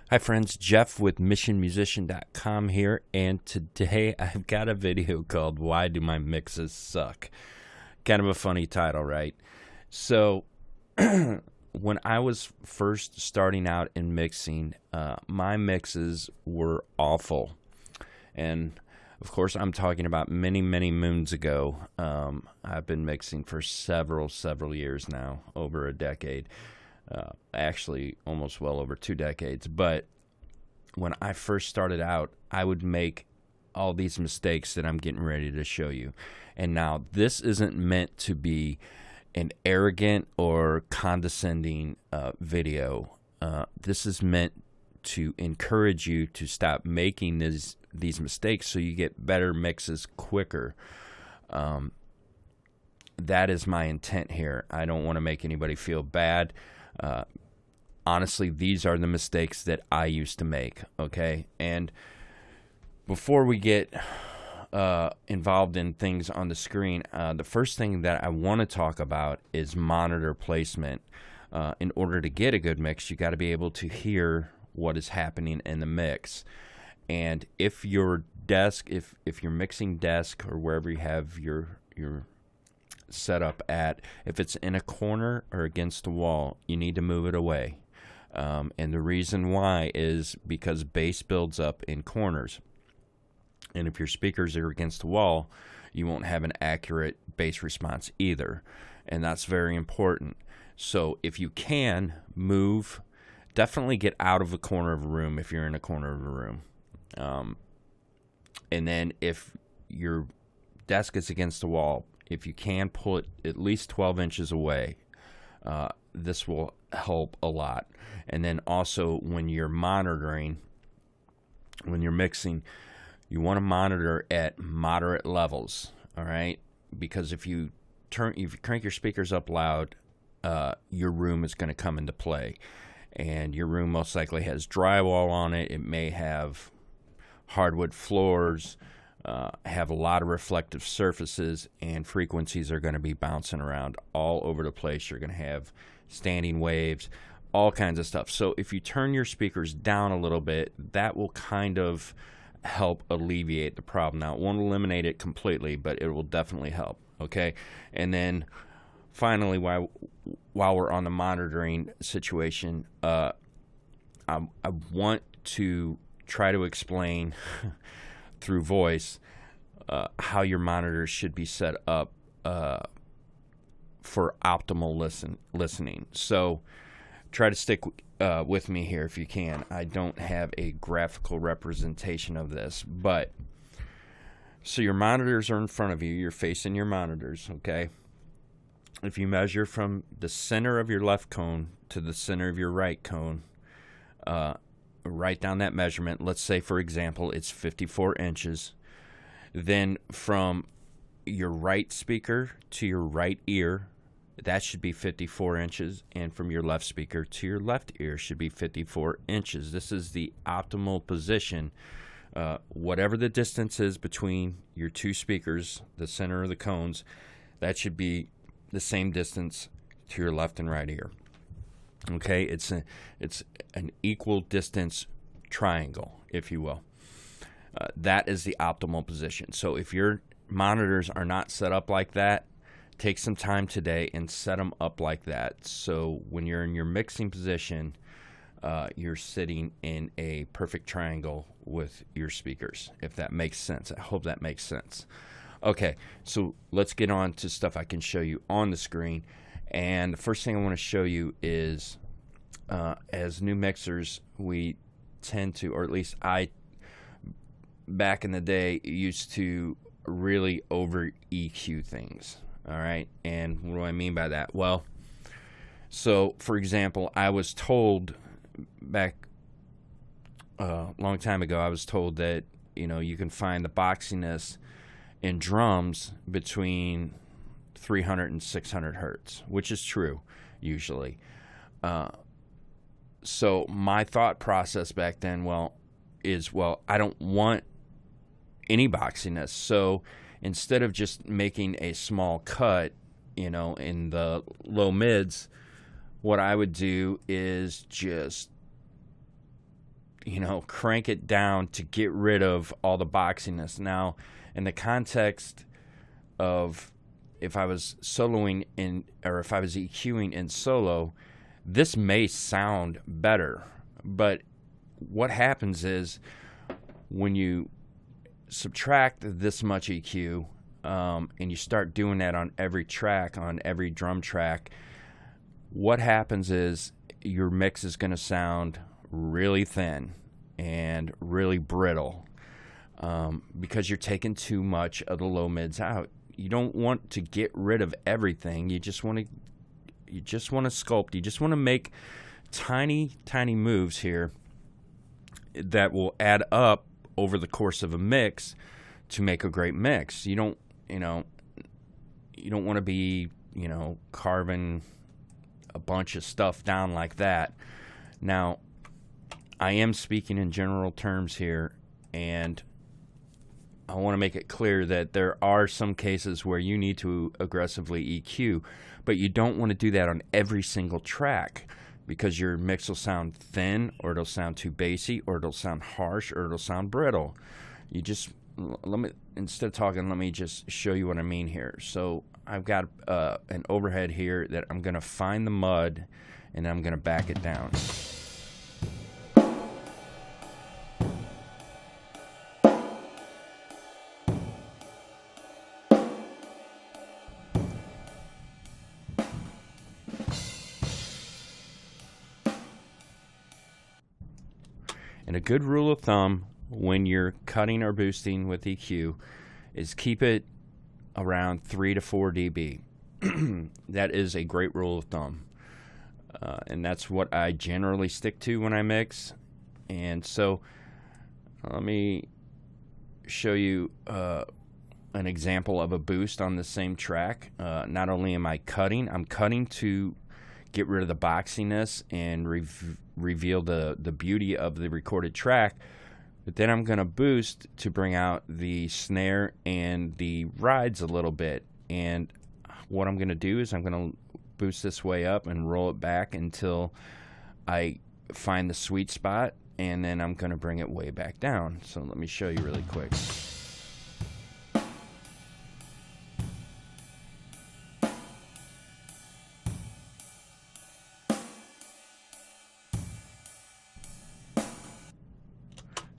Hi friends, Jeff with missionmusician.com here, and today I've got a video called Why Do My Mixes Suck? Kind of a funny title, right? So, when I was first starting out in mixing, my mixes were awful. And of course, I'm talking about many, many moons ago. I've been mixing for several years now, over a decade. Actually almost well over 2 decades. But when I first started out, I would make all these mistakes that I'm getting ready to show you. And now this isn't meant to be an arrogant or condescending video. This is meant to encourage you to stop making these mistakes so you get better mixes quicker. That is my intent here. I don't want to make anybody feel bad. Honestly, these are the mistakes that I used to make, okay? And before we get involved in things on the screen, the first thing that I want to talk about is monitor placement. In order to get a good mix, you got to be able to hear what is happening in the mix. And if your desk, if your mixing desk or wherever you have your set up at, if it's in a corner or against the wall, you need to move it away. And the reason why is because bass builds up in corners. And if your speakers are against the wall, you won't have an accurate bass response either. And that's very important. So if you can move, definitely get out of the corner of a room if you're in a corner of a room. And then if your desk is against the wall, if you can pull it at least 12 inches away, this will help a lot. And then also when you're monitoring, when you're mixing, you want to monitor at moderate levels, all right? Because if you crank your speakers up loud, your room is going to come into play. And your room most likely has drywall on it. It may have hardwood floors, have a lot of reflective surfaces, and frequencies are going to be bouncing around all over the place. You're going to have standing waves, all kinds of stuff. So if you turn your speakers down a little bit, that will kind of help alleviate the problem. Now, it won't eliminate it completely, but it will definitely help, okay? And then finally, while we're on the monitoring situation, I want to try to explain through voice how your monitors should be set up for optimal listening. So try to stick with me here if you can. I don't have a graphical representation of this, but so your monitors are in front of you. You're facing your monitors, okay? If you measure from the center of your left cone to the center of your right cone, write down that measurement. Let's say, for example, it's 54 inches. Then from your right speaker to your right ear, that should be 54 inches. And from your left speaker to your left ear should be 54 inches. This is the optimal position. Whatever the distance is between your two speakers, the center of the cones, that should be the same distance to your left and right ear. Okay, it's an equal distance triangle, if you will. That is the optimal position. So if your monitors are not set up like that, take some time today and set them up like that. So when you're in your mixing position, you're sitting in a perfect triangle with your speakers, if that makes sense. I hope that makes sense. Okay, so let's get on to stuff I can show you on the screen. And the first thing I want to show you is, as new mixers, we tend to, or at least I, back in the day, used to really over EQ things. All right, and what do I mean by that? Well, so for example, I was told back a long time ago, I was told that, you can find the boxiness in drums between 300 and 600 hertz, which is true usually. So my thought process back then, I don't want any boxiness. So instead of just making a small cut, in the low mids, what I would do is just crank it down to get rid of all the boxiness. Now, in the context of if I was soloing in, or if I was EQing in solo, this may sound better. But what happens is when you subtract this much EQ, and you start doing that on every track, on every drum track, what happens is your mix is going to sound really thin and really brittle, because you're taking too much of the low mids out. You don't want to get rid of everything. You just want to sculpt. You just want to make tiny moves here that will add up over the course of a mix to make a great mix. You don't want to be, carving a bunch of stuff down like that. Now, I am speaking in general terms here, and I want to make it clear that there are some cases where you need to aggressively EQ, but you don't want to do that on every single track, because your mix will sound thin, or it'll sound too bassy, or it'll sound harsh, or it'll sound brittle. Instead of talking, let me just show you what I mean here. So I've got an overhead here that I'm going to find the mud, and I'm going to back it down. And a good rule of thumb when you're cutting or boosting with EQ is keep it around 3 to 4 dB. That is a great rule of thumb. And that's what I generally stick to when I mix. And so let me show you an example of a boost on the same track. Not only am I cutting, I'm cutting to get rid of the boxiness and reveal the beauty of the recorded track, but then I'm going to boost to bring out the snare and the rides a little bit. And what I'm going to do is I'm going to boost this way up and roll it back until I find the sweet spot, and then I'm going to bring it way back down. So let me show you really quick.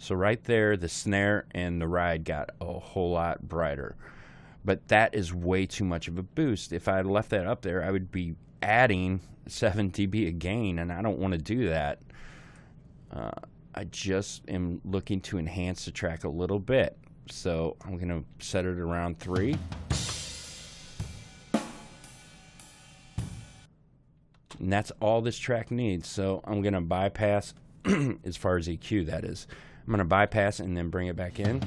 So right there, the snare and the ride got a whole lot brighter. But that is way too much of a boost. If I had left that up there, I would be adding 7 dB of gain, and I don't want to do that. I just am looking to enhance the track a little bit. So I'm going to set it around 3. And that's all this track needs. So I'm going to bypass, as far as EQ that is, I'm going to bypass and then bring it back in.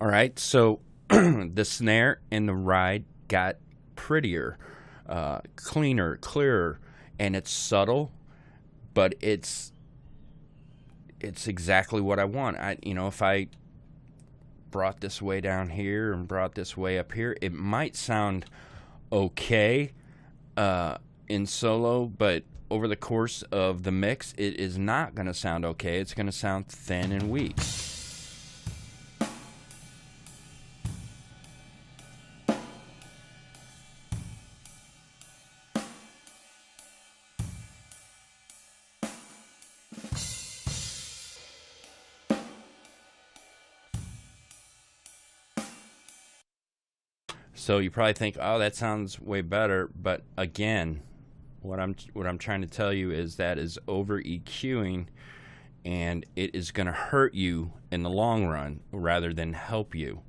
All right, so the snare and the ride got prettier, cleaner, clearer, and it's subtle, but it's exactly what I want. If I brought this way down here and brought this way up here, it might sound okay in solo, but over the course of the mix, it is not going to sound okay. It's going to sound thin and weak. So you probably think, oh, that sounds way better. But again, what I'm trying to tell you is that is over EQing, and it is going to hurt you in the long run rather than help you.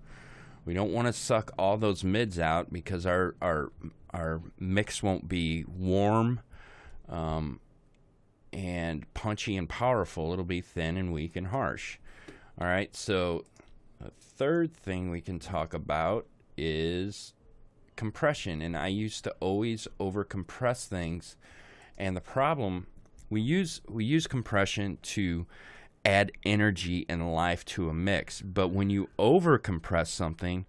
We don't want to suck all those mids out, because our mix won't be warm and punchy and powerful. It'll be thin and weak and harsh. All right, so the third thing we can talk about is compression. And I used to always over compress things, and the problem, we use compression to add energy and life to a mix. But when you over compress something,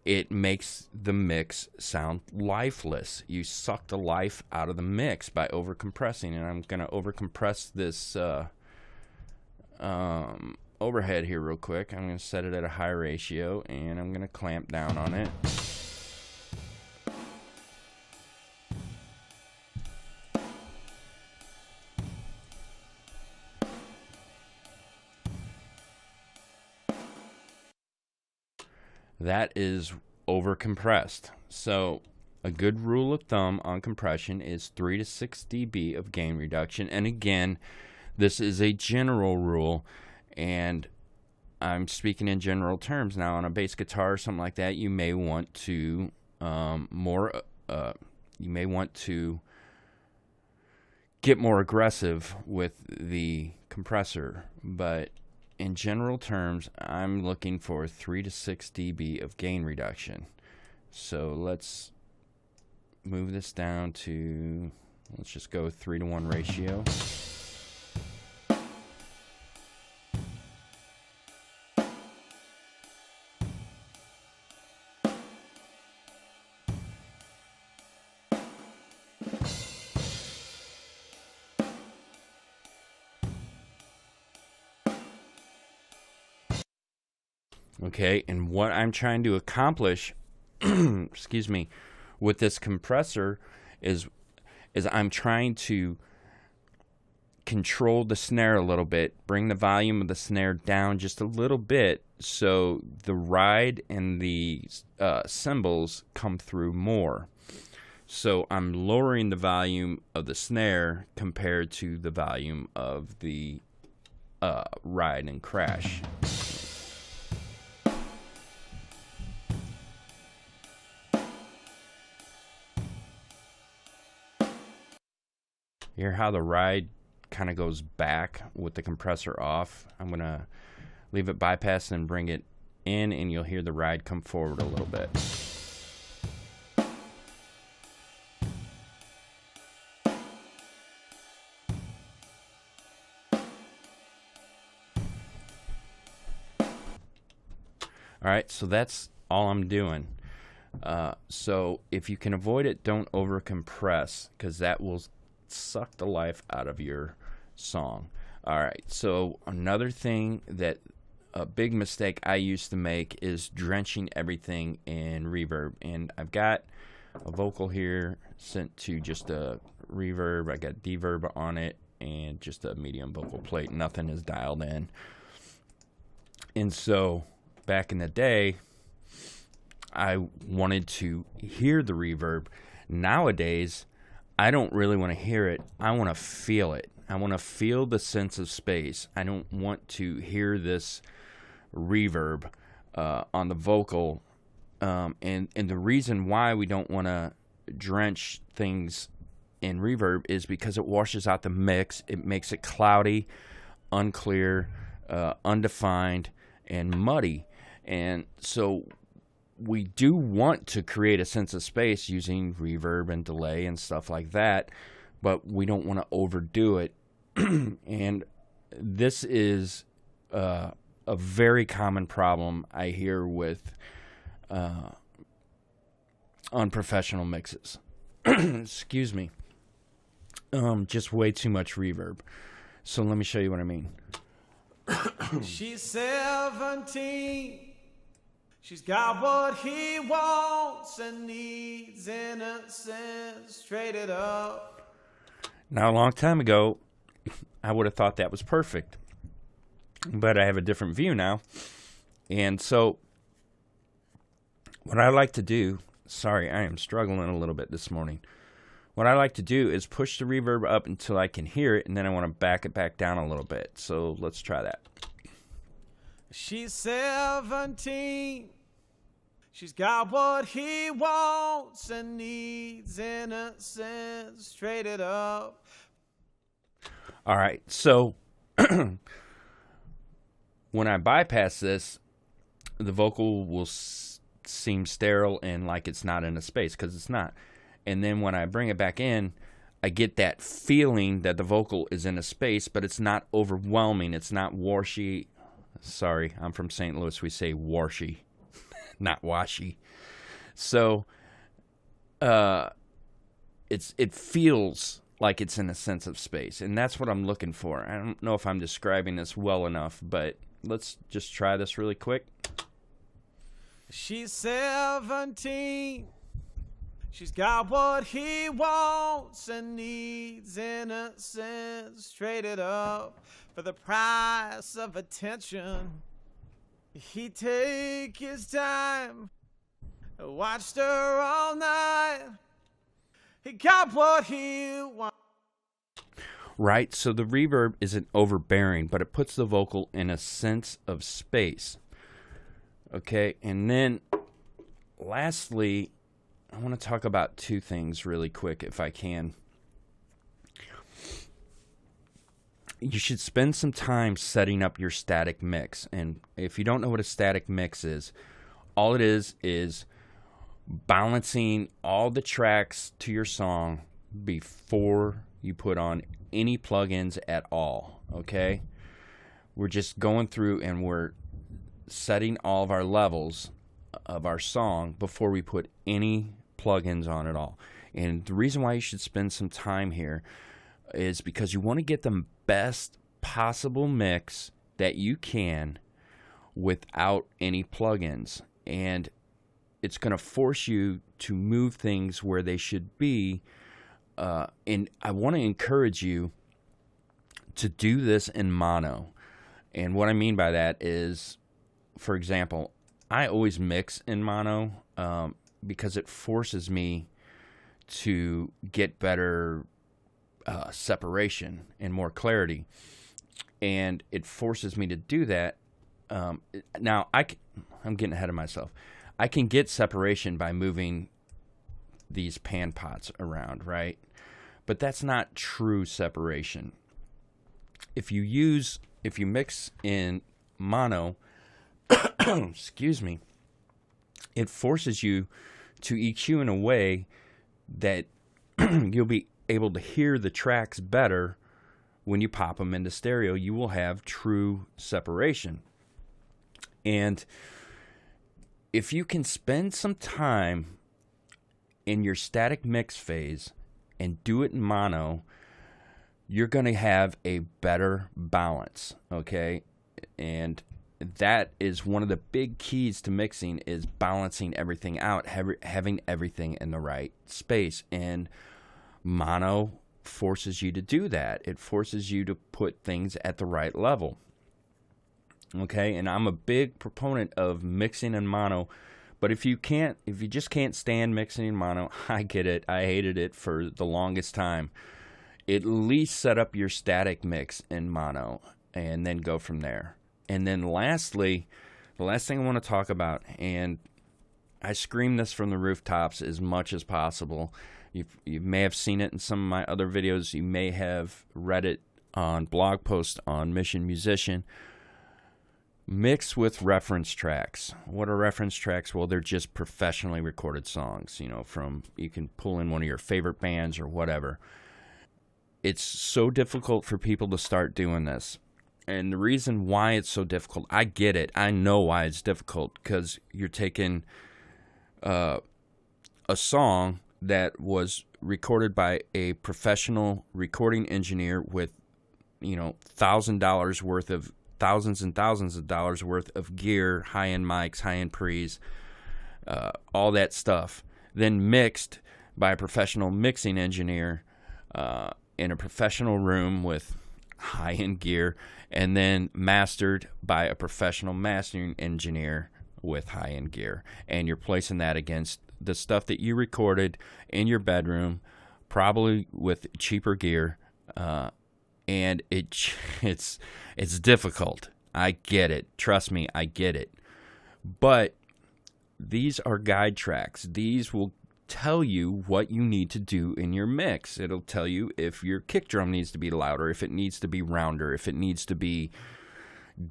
it makes the mix sound lifeless. You suck the life out of the mix by over compressing. And I'm going to over compress this overhead here real quick. I'm going to set it at a high ratio, and I'm going to clamp down on it. That is over compressed. So a good rule of thumb on compression is 3 to 6 dB of gain reduction. And again, this is a general rule, and I'm speaking in general terms. Now, on a bass guitar or something like that, you may want to get more aggressive with the compressor, but in general terms, I'm looking for 3 to 6 dB of gain reduction. So let's move this down to, let's just go 3-to-1 ratio. Okay, and what I'm trying to accomplish, excuse me, with this compressor is I'm trying to control the snare a little bit, bring the volume of the snare down just a little bit so the ride and the cymbals come through more. So I'm lowering the volume of the snare compared to the volume of the ride and crash. You hear how the ride kind of goes back with the compressor off? I'm going to leave it bypassed and bring it in, and you'll hear the ride come forward a little bit. Alright, so that's all I'm doing. So if you can avoid it, don't over compress, because that will suck the life out of your song. Alright, so another thing that a big mistake I used to make is drenching everything in reverb. And I've got a vocal here sent to just a reverb. I got deverb on it and just a medium vocal plate. Nothing is dialed in. And so back in the day, I wanted to hear the reverb. Nowadays, I don't really want to hear it. I want to feel it. I want to feel the sense of space. I don't want to hear this reverb on the vocal. And the reason why we don't want to drench things in reverb is because it washes out the mix. It makes it cloudy, unclear, undefined, and muddy. And so we do want to create a sense of space using reverb and delay and stuff like that, but we don't want to overdo it. And this is a very common problem I hear with unprofessional mixes. Excuse me. Just way too much reverb. So let me show you what I mean. She's 17. She's got what he wants and needs, innocence traded up. Now, a long time ago, I would have thought that was perfect. But I have a different view now. And so, what I like to do, sorry, I am struggling a little bit this morning. What I like to do is push the reverb up until I can hear it, and then I want to back it back down a little bit. So, let's try that. She's 17. She's got what he wants and needs, innocence traded up. All right, so when I bypass this, the vocal will seem sterile and like it's not in a space, because it's not. And then when I bring it back in, I get that feeling that the vocal is in a space, but it's not overwhelming. It's not washy. Sorry, I'm from St. Louis. We say washy, not washy. So it feels like it's in a sense of space, and that's what I'm looking for. I don't know if I'm describing this well enough, but let's just try this really quick. She's 17. She's got what he wants and needs, innocence traded up for the price of attention. He take his time, watched her all night. He got what he wants. Right, so the reverb isn't overbearing, but it puts the vocal in a sense of space. Okay, and then lastly, I want to talk about two things really quick if I can. You should spend some time setting up your static mix. And if you don't know what a static mix is, all it is balancing all the tracks to your song before you put on any plugins at all, okay? We're just going through and we're setting all of our levels of our song before we put any plugins on at all. And the reason why you should spend some time here is because you want to get the best possible mix that you can without any plugins. And it's going to force you to move things where they should be. And I want to encourage you to do this in mono. And what I mean by that is, for example, I always mix in mono because it forces me to get better separation and more clarity. And it forces me to do that. Now, I'm getting ahead of myself. I can get separation by moving these pan pots around, right? But that's not true separation. If you mix in mono, excuse me, it forces you to EQ in a way that you'll be able to hear the tracks better when you pop them into stereo. You will have true separation. And if you can spend some time in your static mix phase and do it in mono, you're going to have a better balance, okay? And that is one of the big keys to mixing, is balancing everything out, having everything in the right space. And mono forces you to do that. It forces you to put things at the right level. Okay, and I'm a big proponent of mixing in mono, but if you just can't stand mixing in mono, I get it. I hated it for the longest time. At least set up your static mix in mono and then go from there. And then lastly, the last thing I want to talk about, and I scream this from the rooftops as much as possible. You may have seen it in some of my other videos. You may have read it on blog posts on Mission Musician. Mix with reference tracks. What are reference tracks? Well, they're just professionally recorded songs, you can pull in one of your favorite bands or whatever. It's so difficult for people to start doing this. And the reason why it's so difficult, I get it. I know why it's difficult, because you're taking a song that was recorded by a professional recording engineer with, thousands and thousands of dollars worth of gear, high-end mics, high-end pre's, all that stuff, then mixed by a professional mixing engineer in a professional room with high-end gear, and then mastered by a professional mastering engineer with high-end gear. And you're placing that against the stuff that you recorded in your bedroom, probably with cheaper gear, and it's difficult. I get it. Trust me, I get it. But these are guide tracks. These will tell you what you need to do in your mix. It'll tell you if your kick drum needs to be louder, if it needs to be rounder, if it needs to be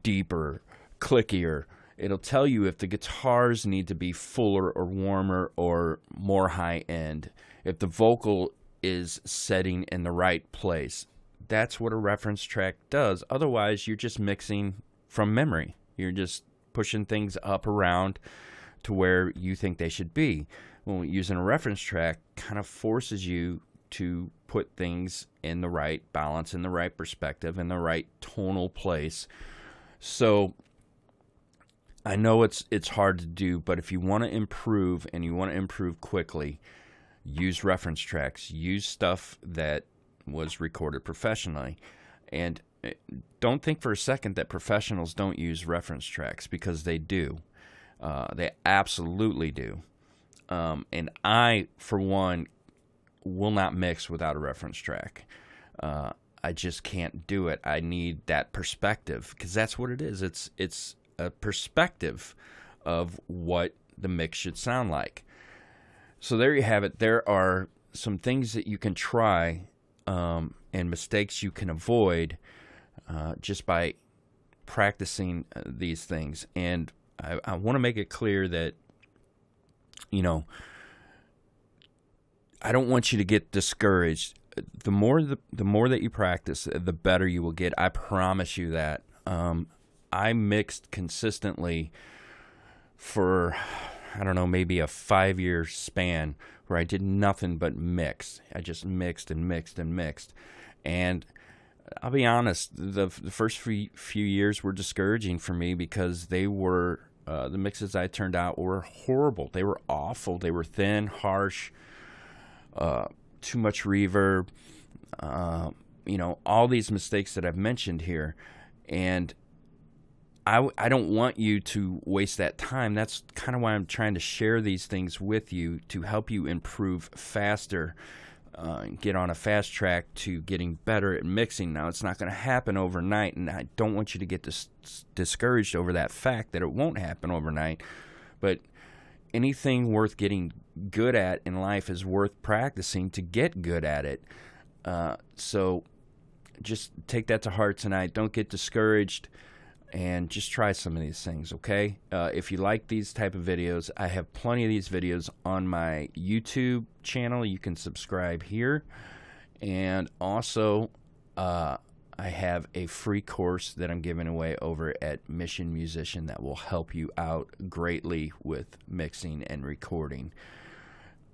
deeper, clickier. It'll tell you if the guitars need to be fuller or warmer or more high end. If the vocal is setting in the right place. That's what a reference track does. Otherwise, you're just mixing from memory. You're just pushing things up around to where you think they should be. Well, using a reference track kind of forces you to put things in the right balance, in the right perspective, in the right tonal place. So I know it's hard to do, but if you want to improve and you want to improve quickly, use reference tracks. Use stuff that was recorded professionally. And don't think for a second that professionals don't use reference tracks, because they do. They absolutely do. And I, for one, will not mix without a reference track. I just can't do it. I need that perspective, because that's what it is. It's a perspective of what the mix should sound like. So there you have it. There are some things that you can try and mistakes you can avoid just by practicing these things. And I want to make it clear that, you know, I don't want you to get discouraged. The more that you practice, the better you will get. I promise you that. I mixed consistently for, I don't know, maybe a 5-year span where I did nothing but mix. I just mixed and mixed and mixed. And I'll be honest, the first few years were discouraging for me, because they were, the mixes I turned out were horrible. They were awful. They were thin, harsh, too much reverb, you know, all these mistakes that I've mentioned here. And I don't want you to waste that time. That's kind of why I'm trying to share these things with you, to help you improve faster, get on a fast track to getting better at mixing. Now, it's not going to happen overnight, and I don't want you to get discouraged over that fact that it won't happen overnight. But anything worth getting good at in life is worth practicing to get good at it. So just take that to heart tonight. Don't get discouraged, and just try some of these things, okay? If you like these type of videos, I have plenty of these videos on my YouTube channel. You can subscribe here. And also, I have a free course that I'm giving away over at Mission Musician that will help you out greatly with mixing and recording.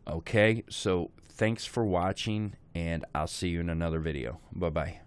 Okay, so thanks for watching, and I'll see you in another video. Bye-bye.